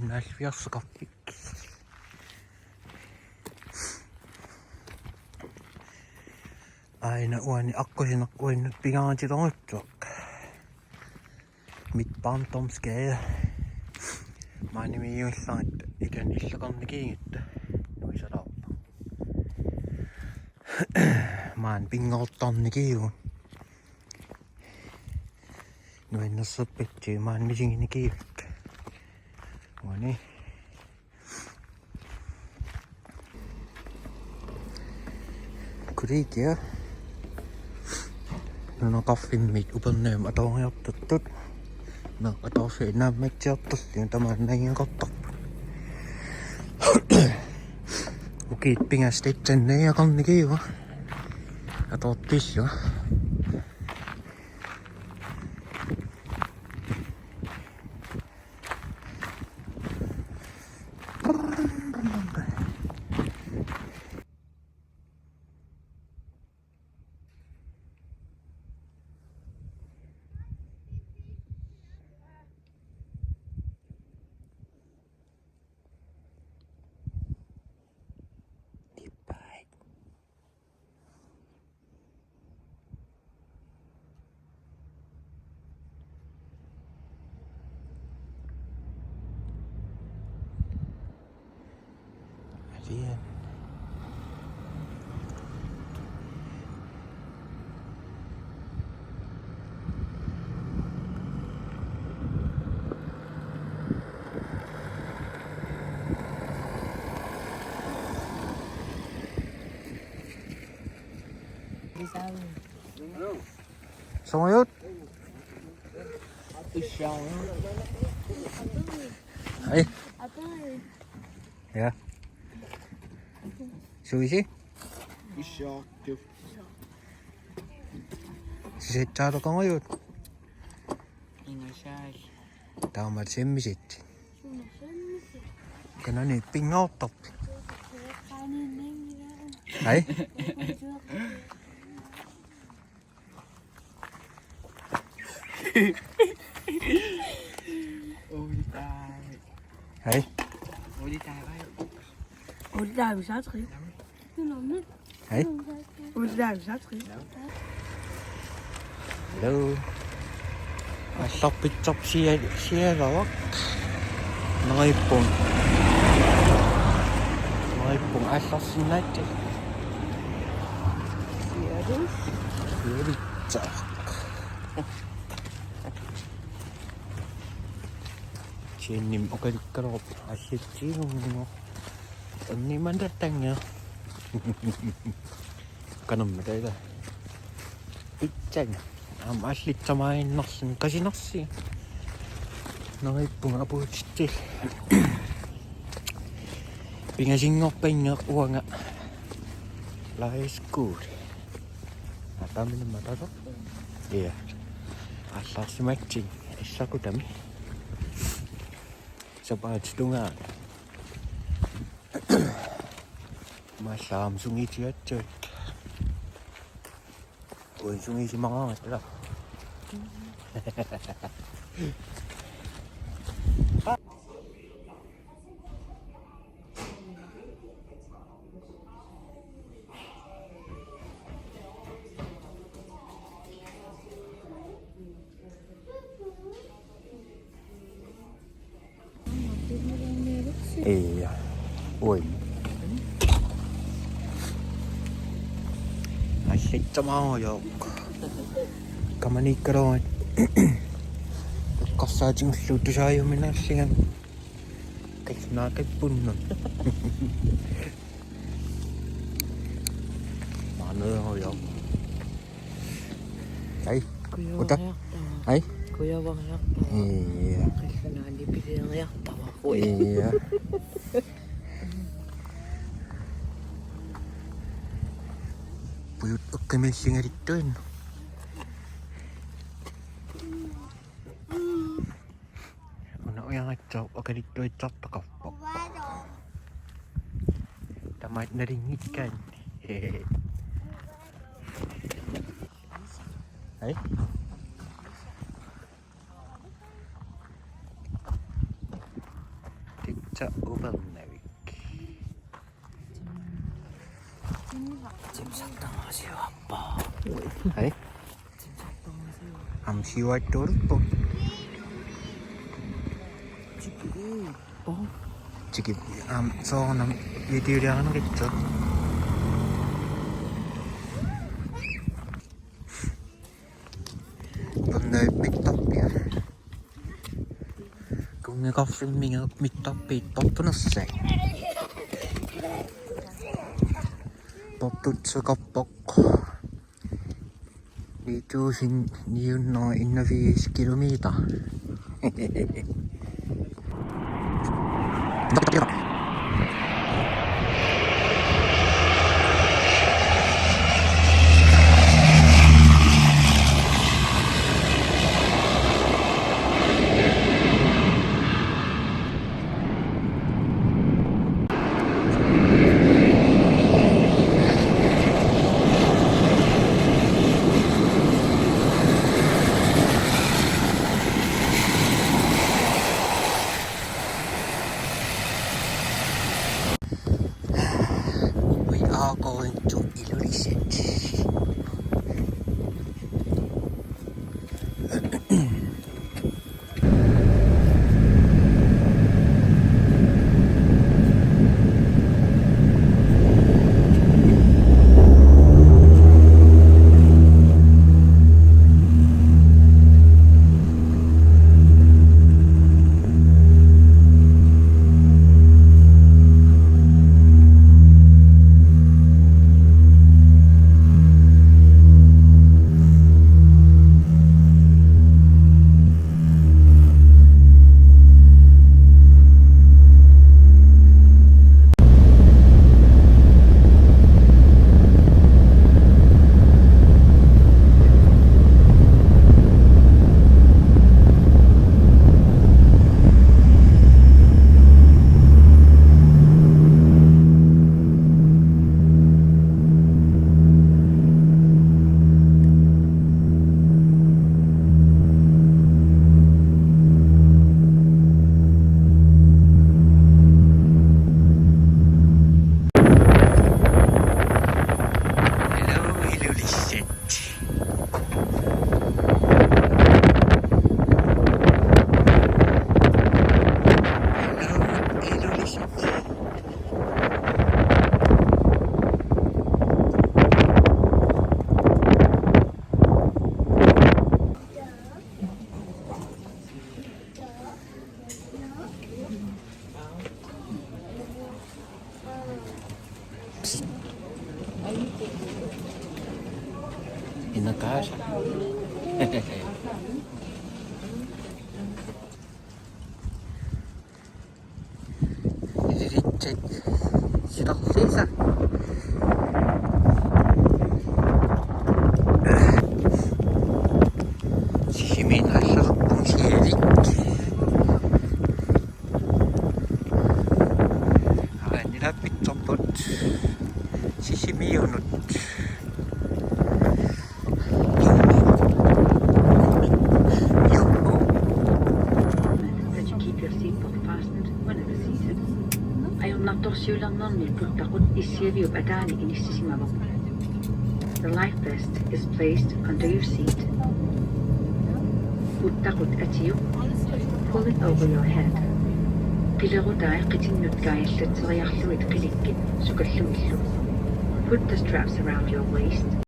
Nälviassakaan. Aina uani akkosina kuin pigaanti tontsuak. Mit pantomskeja. Mä nimi jossain, että ikään niissä kannakin, että noissa rauppa. Mä en pingauttanne kiivun. No en oo sopettiin, mä en misinkin kiivikkä. Uani. Kurikia. No kaffin mit upanne mä toon jottutut. No tosi nämmät jottusin tämän näin katta. Ukit pingästä itsenne ja kanni kiiva. Ja tottis jo. Siihen. Sisimiunut. Hei. Ja. Suisi? Ishaakki. Sit saada kongojut. Inga sai. Tää on mä semmisit. Kana nyt pingauttaa. Hei. Ôi tai. Hei. Ôi tai vai. Ôi đại bị sát khí. Hei. Ôi đại bị sát khí. Hello. Stop xe rồi. Nói bụng assassinate. Xe đi chọc. Trên niềm ok đi cọp. Asyik cium. Ini mana datangnya? Kanam đây là ít chanh. Asli sama nasi kasih nasi. Nói bunga apa cicil. Pinga singok pinga uang ah. Lai school. Apa minum mata tu? Iya. Asal semakin. Asal aku dami. Sebab sedungan. Masam sungai ciacat. Ôi sungai si mangat lah. Iya. Ôi. Asyik sama yo. Kamani kron. Kasajing sudu saya minasian. Kena pun. Mana yo. Hai. Udah. Hai. Kuya bang yak. Iya. Kena dipilih yak tawa ko. Iya. Buyut kami singa dito. Ano yang acap oke dito acap takapok. Tamat na rin ikan. Hai. Pitsa uvernavik. 짐작당하시오아빠. Hei? 짐작당하세요. Amsiuattuuluppu. 지금 Chiki soonam videolearneritsut. Pernavik mittappia. Kunniqarfimmiga mittappiit portunersai. Portutsuqarpoq. 2985 kilometer. We are going to Ilulissat. In the casa. Ilulissat. Silersiisa. Sisimiunallerpun sialik. Aanilappitsorput. Sisimiunut. That you keep your seatbelt fastened whenever seated. Ajunnatorsiulannorni puttaqut issiaviup ataani inissisimavaq. The life vest is placed under your seat. Puttaqut atiup, pull it over your head. Pilerutai qitinnut kaayallat seriarluit qilikkit sukalluillu. Put the straps around your waist